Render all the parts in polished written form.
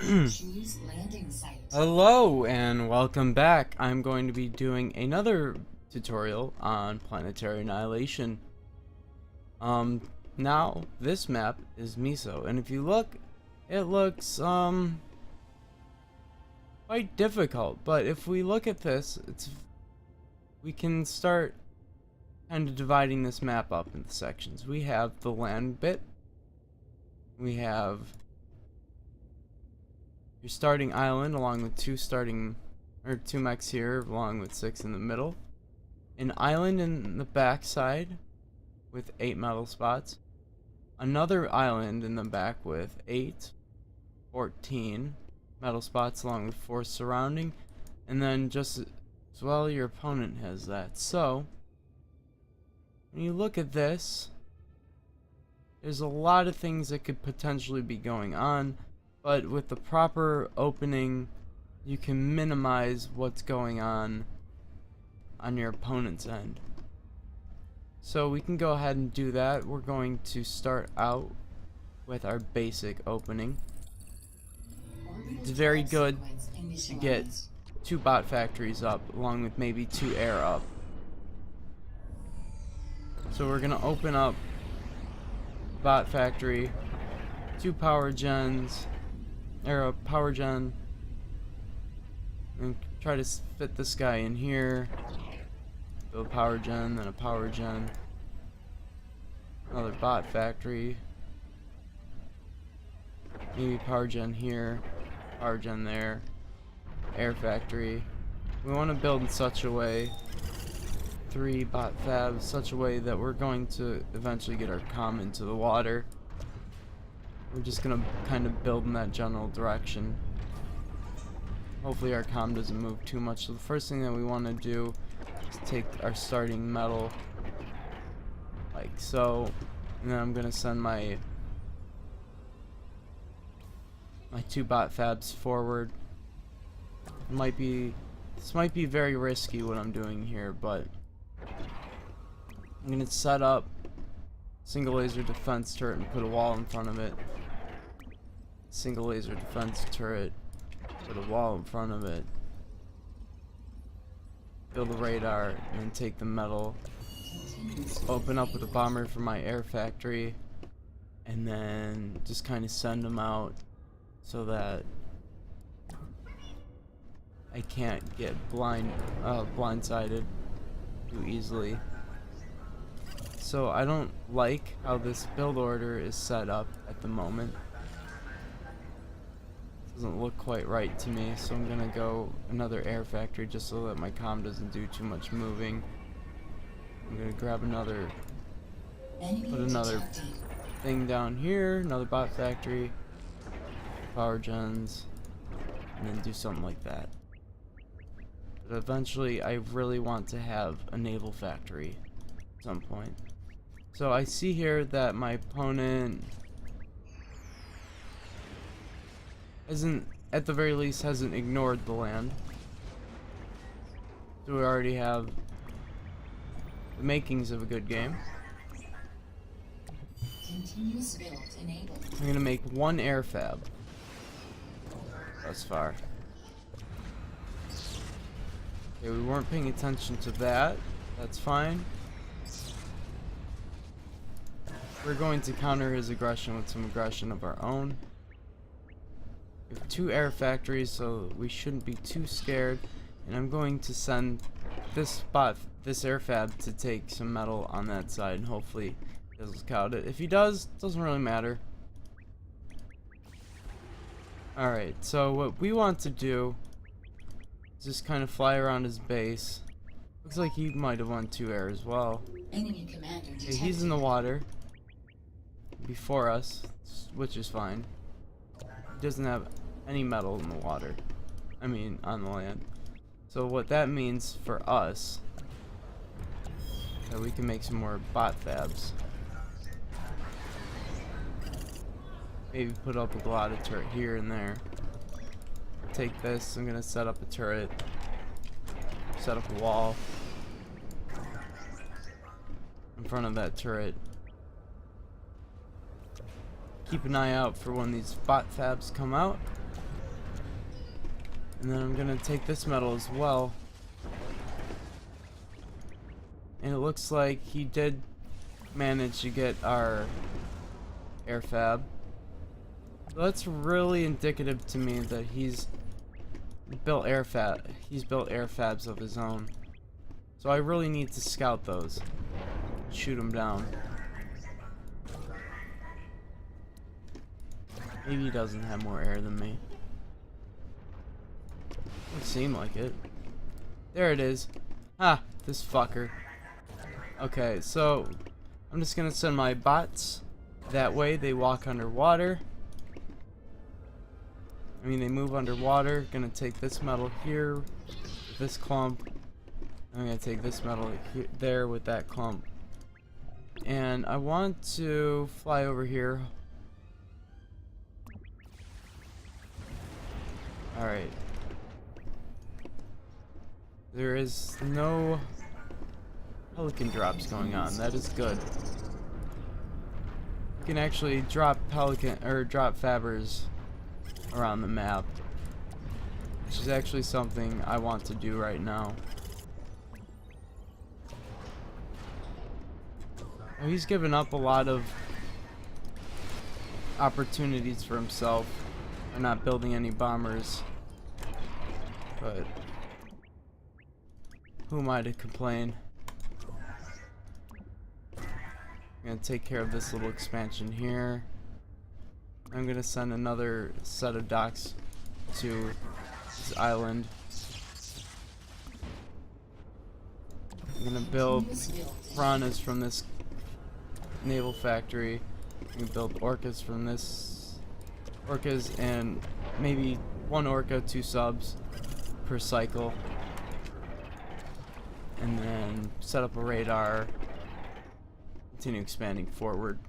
Choose landing site. Hello and welcome back. I'm going to be doing another tutorial on Planetary Annihilation. Now this map is Meso, and if you look, it looks quite difficult. But if we look at this, we can start kind of dividing this map up into sections. We have the land bit. We have your starting island along with two mechs here along with 6 in the middle. An island in the back side with 8 metal spots. Another island in the back with 14 metal spots along with 4 surrounding. And then just as well your opponent has that. So when you look at this, there's a lot of things that could potentially be going on. But with the proper opening, you can minimize what's going on your opponent's end. So we can go ahead and do that. We're going to start out with our basic opening. It's very good to get 2 bot factories up, along with maybe 2 air up. So we're gonna open up bot factory, 2 power gens, or a power gen, and try to fit this guy in here. Build a power gen, then a power gen, another bot factory, maybe power gen here, power gen there, air factory. We want to build in such a way, 3 bot fabs, such a way that we're going to eventually get our comm into the water. We're just gonna kind of build in that general direction. Hopefully our comm doesn't move too much. So the first thing that we want to do is take our starting metal like so, and then I'm gonna send my 2 bot fabs forward. This might be very risky what I'm doing here, but I'm gonna set up single laser defense turret and put a wall in front of it. Single laser defense turret, put a wall in front of it, build a radar, and then take the metal, open up with a bomber for my air factory, and then just kind of send them out so that I can't get blindsided too easily. So I don't like how this build order is set up at the moment. Doesn't look quite right to me, so I'm gonna go another air factory just so that my comm doesn't do too much moving. I'm gonna grab put another thing down here, another bot factory, power gens, and then do something like that. But eventually I really want to have a naval factory at some point. So I see here that my opponent at the very least hasn't ignored the land. So we already have the makings of a good game. Continuous build enabled. I'm gonna make 1 air fab thus far. Okay, we weren't paying attention to that. That's fine. We're going to counter his aggression with some aggression of our own. We have 2 air factories, so we shouldn't be too scared. And I'm going to send this air fab to take some metal on that side, and hopefully he'll scout it. If he does, doesn't really matter. Alright, so what we want to do is just kind of fly around his base. Looks like he might have won 2 air as well. Enemy commander detected. Okay, he's in the water before us, which is fine. He doesn't have any metal in the water. I mean, on the land. So what that means for us, that we can make some more bot fabs. Maybe put up a glide turret here and there. Take this, I'm gonna set up a turret. Set up a wall in front of that turret. Keep an eye out for when these bot fabs come out. And then I'm gonna take this metal as well. And it looks like he did manage to get our air fab. So that's really indicative to me that he's built air fabs of his own. So I really need to scout those. Shoot them down. Maybe he doesn't have more air than me. Doesn't seem like it. There it is. Ah, this fucker. Okay, so I'm just gonna send my bots that way. They walk underwater. I mean, they move underwater. Gonna take this metal here, this clump. I'm gonna take this metal here, there with that clump. And I want to fly over here. Alright. There is no pelican drops going on. That is good. You can actually drop pelican or drop fabbers around the map, which is actually something I want to do right now. Well, he's given up a lot of opportunities for himself. I'm not building any bombers, but who am I to complain? I'm gonna take care of this little expansion here. I'm gonna send another set of docks to this island. I'm gonna build piranhas from this naval factory. I'm gonna build orcas from this. Orcas and maybe one orca, 2 subs per cycle. And then set up a radar. Continue expanding forward.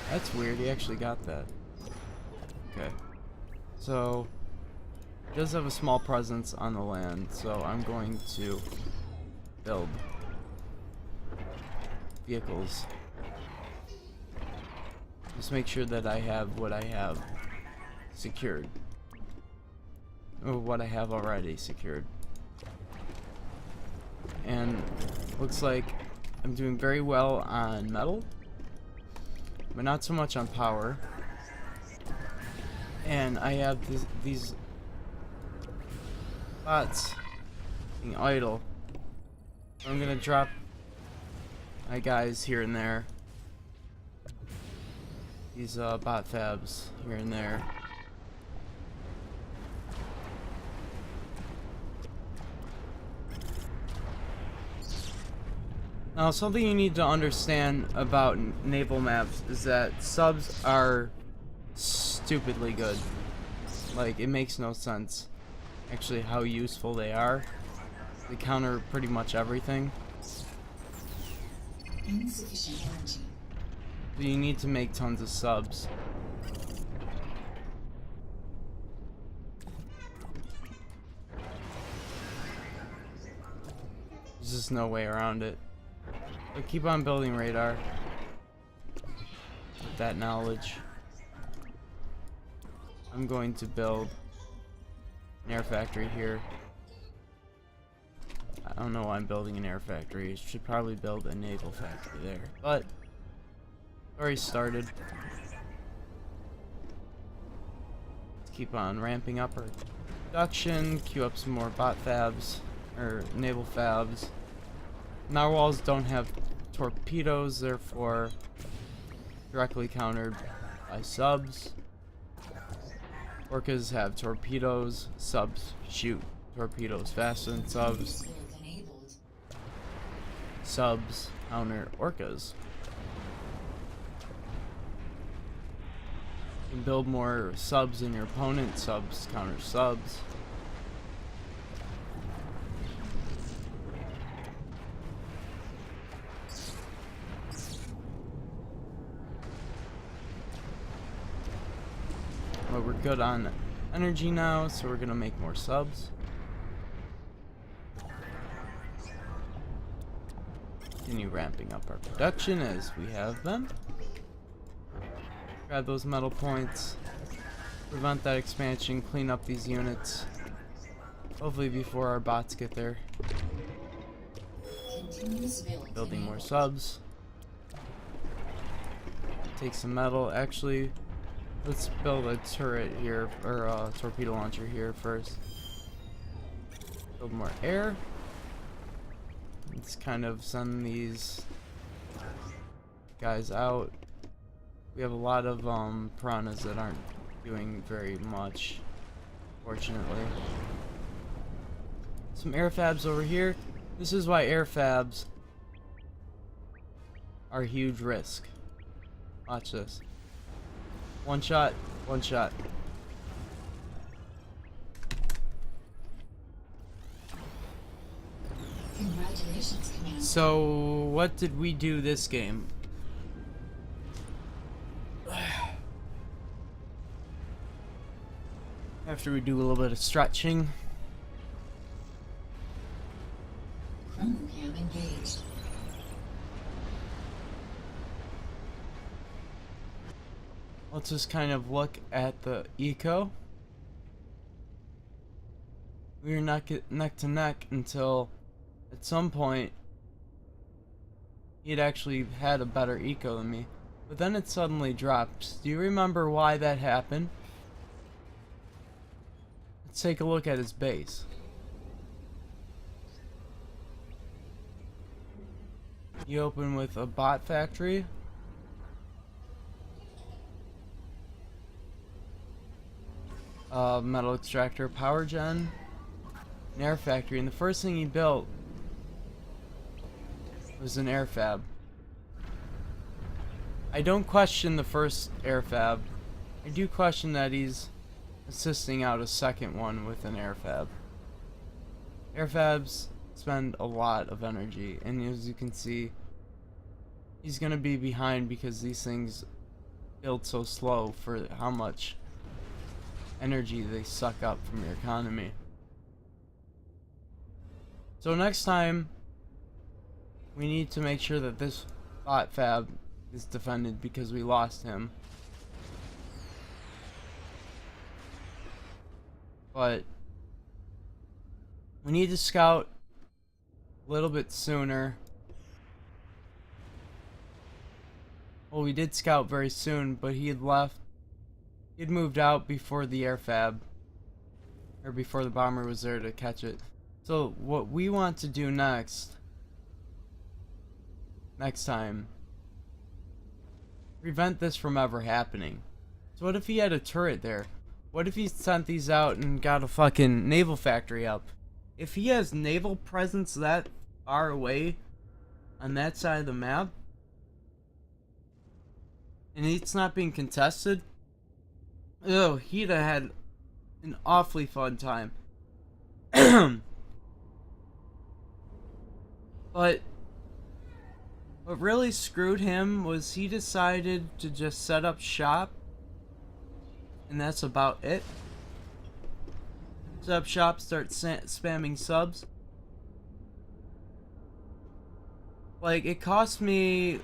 That's weird, he actually got that. Okay. So, he does have a small presence on the land, so I'm going to build vehicles. Just make sure that I have what I have secured. Or what I have already secured. And looks like I'm doing very well on metal, but not so much on power. And I have these bots being idle. I'm gonna drop my guys here and there. These bot fabs here and there. Now, something you need to understand about naval maps is that subs are stupidly good. Like, it makes no sense actually how useful they are. They counter pretty much everything. Insufficient energy. So you need to make tons of subs. There's just no way around it. But keep on building radar with that knowledge. I'm going to build an air factory here. I don't know why I'm building an air factory. Should probably build a naval factory there. But already started. Let's keep on ramping up our production. Queue up some more bot fabs or naval fabs. Narwhals don't have torpedoes, therefore directly countered by subs. Orcas have torpedoes. Subs shoot torpedoes faster than subs. Subs counter orcas. You can build more subs than your opponent. Subs counter subs. But we're good on energy now, so we're gonna make more subs. Continue ramping up our production as we have them. Grab those metal points. Prevent that expansion. Clean up these units. Hopefully before our bots get there. Continuous build Building more enabled. subs. Take some metal. Actually, let's build a turret here, or a torpedo launcher here first. Build more air. Let's kind of send these guys out. We have a lot of piranhas that aren't doing very much, fortunately. Some air fabs over here. This is why air fabs are a huge risk. Watch this. One shot, one shot. Congratulations, Commander. So, what did we do this game? After we do a little bit of stretching. Chromocam engaged. Let's just kind of look at the eco. We were not neck to neck until at some point he'd actually had a better eco than me. But then it suddenly drops. Do you remember why that happened? Let's take a look at his base. You open with a bot factory. Metal extractor, power gen, an air factory, and the first thing he built was an air fab. I don't question the first air fab. I do question that he's assisting out a second one with an air fab. Air fabs spend a lot of energy, and as you can see, he's gonna be behind because these things build so slow for how much energy they suck up from your economy. So next time we need to make sure that this bot fab is defended because we lost him. But we need to scout a little bit sooner. Well, we did scout very soon, but he had left. He had moved out before the air fab, or before the bomber was there to catch it. So what we want to do next time, prevent this from ever happening. So what if he had a turret there? What if he sent these out and got a fucking naval factory up? If he has naval presence that far away on that side of the map, and it's not being contested, oh, he'd have had an awfully fun time. But what really screwed him was he decided to just set up shop, and that's about it. Set up shop, start spamming subs. Like, it cost me a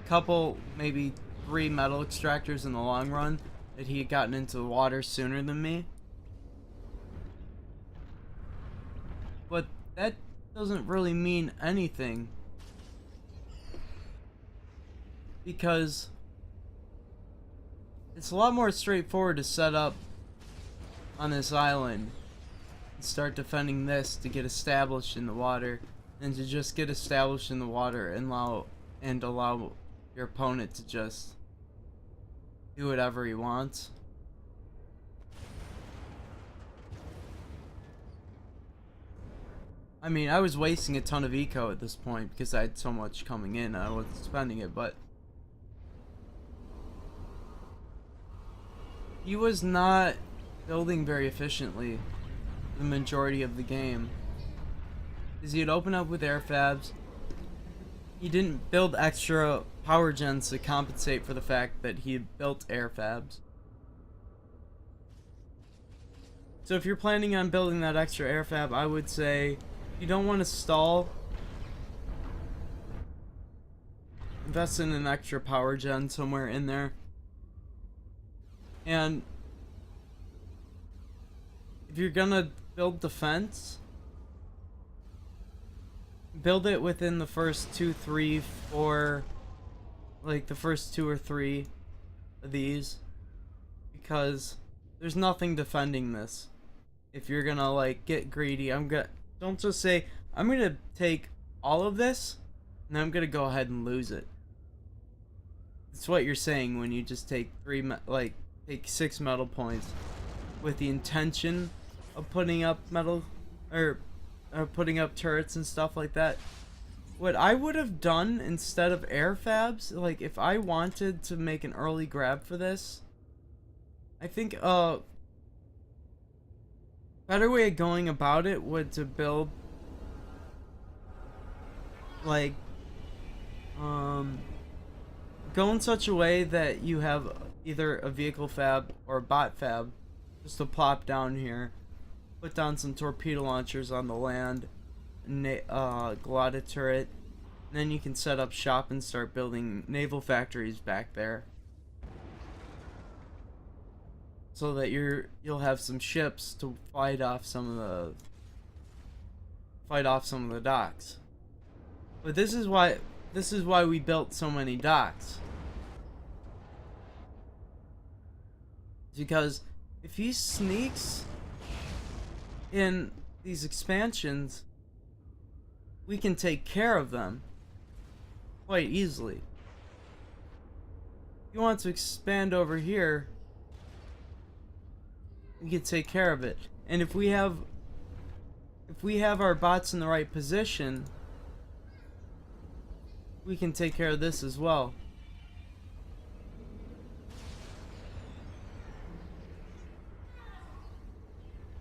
couple, maybe 3 metal extractors in the long run that he had gotten into the water sooner than me. But that doesn't really mean anything, because it's a lot more straightforward to set up on this island and start defending this to get established in the water than to just get established in the water and allow your opponent to just do whatever he wants. I mean, I was wasting a ton of eco at this point because I had so much coming in. I wasn't spending it, but he was not building very efficiently the majority of the game. Because he'd open up with air fabs. He didn't build extra power gens to compensate for the fact that he had built air fabs. So if you're planning on building that extra air fab, I would say you don't want to stall. Invest in an extra power gen somewhere in there. And if you're gonna build defense, build it within the first 2, 3, 4, like the first 2 or 3 of these, because there's nothing defending this. If you're gonna like get greedy, don't just say I'm gonna take all of this and I'm gonna go ahead and lose it. It's what you're saying when you just take take 6 metal points with the intention of putting up metal or putting up turrets and stuff like that. What I would have done instead of air fabs, like if I wanted to make an early grab for this, I think better way of going about it would to build like go in such a way that you have either a vehicle fab or a bot fab just to plop down here, put down some torpedo launchers on the land, Galata turret, and then you can set up shop and start building naval factories back there, so that you'll have some ships to fight off some of the docks. But this is why we built so many docks. Because if he sneaks in these expansions, we can take care of them quite easily. If you want to expand over here, we can take care of it. And if we have our bots in the right position, we can take care of this as well.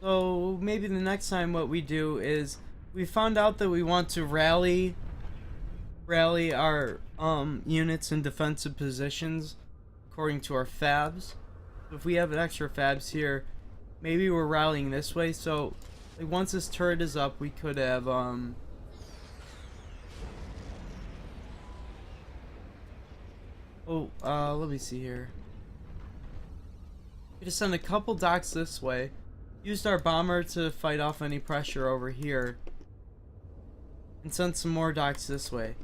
So maybe the next time what we do is, we found out that we want to rally our units in defensive positions according to our fabs. So if we have extra fabs here, maybe we're rallying this way. So like once this turret is up, we could have let me see here. We just send a couple docks this way. Used our bomber to fight off any pressure over here, and send some more docks this way.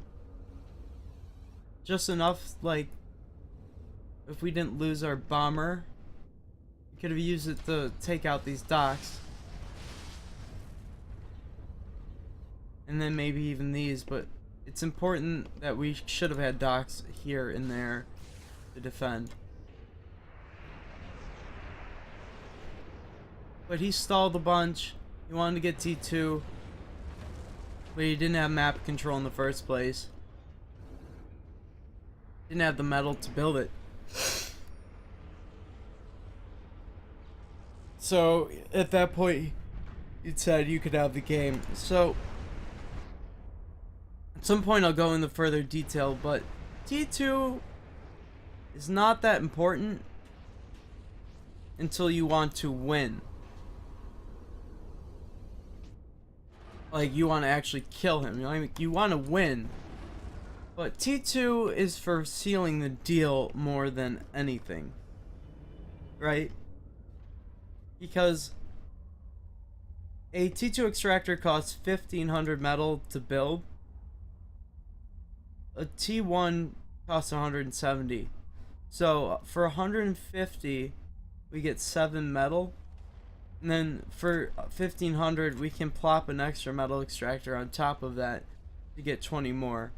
Just enough, like, if we didn't lose our bomber, we could have used it to take out these docks. And then maybe even these, but it's important that we should have had docks here and there to defend. But he stalled a bunch. He wanted to get T2, but he didn't have map control in the first place. Didn't have the metal to build it. So at that point, it said you could have the game. So at some point I'll go into further detail, but T2 is not that important until you want to win. Like, you want to actually kill him. You want to win. But T2 is for sealing the deal more than anything. Right? Because a T2 extractor costs 1,500 metal to build. A T1 costs 170. So for 150, we get 7 metal. And then for 1,500, we can plop an extra metal extractor on top of that to get 20 more.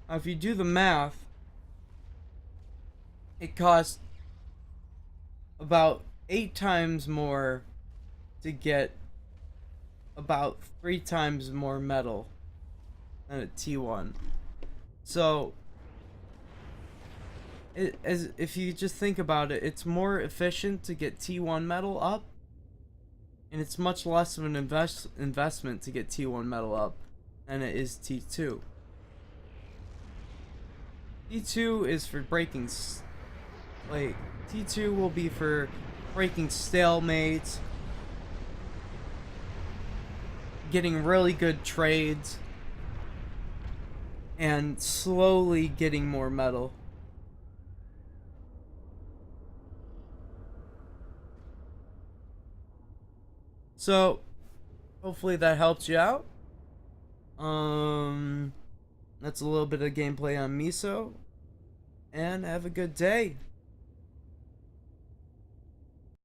Now, if you do the math, it costs about 8 times more to get about 3 times more metal than a T1. So if you just think about it, it's more efficient to get T1 metal up, and it's much less of an investment to get T1 metal up than it is T2. T2 is for breaking, like, T2 will be for breaking stalemates, getting really good trades, and slowly getting more metal. So, hopefully that helps you out. That's a little bit of gameplay on Meso. And have a good day.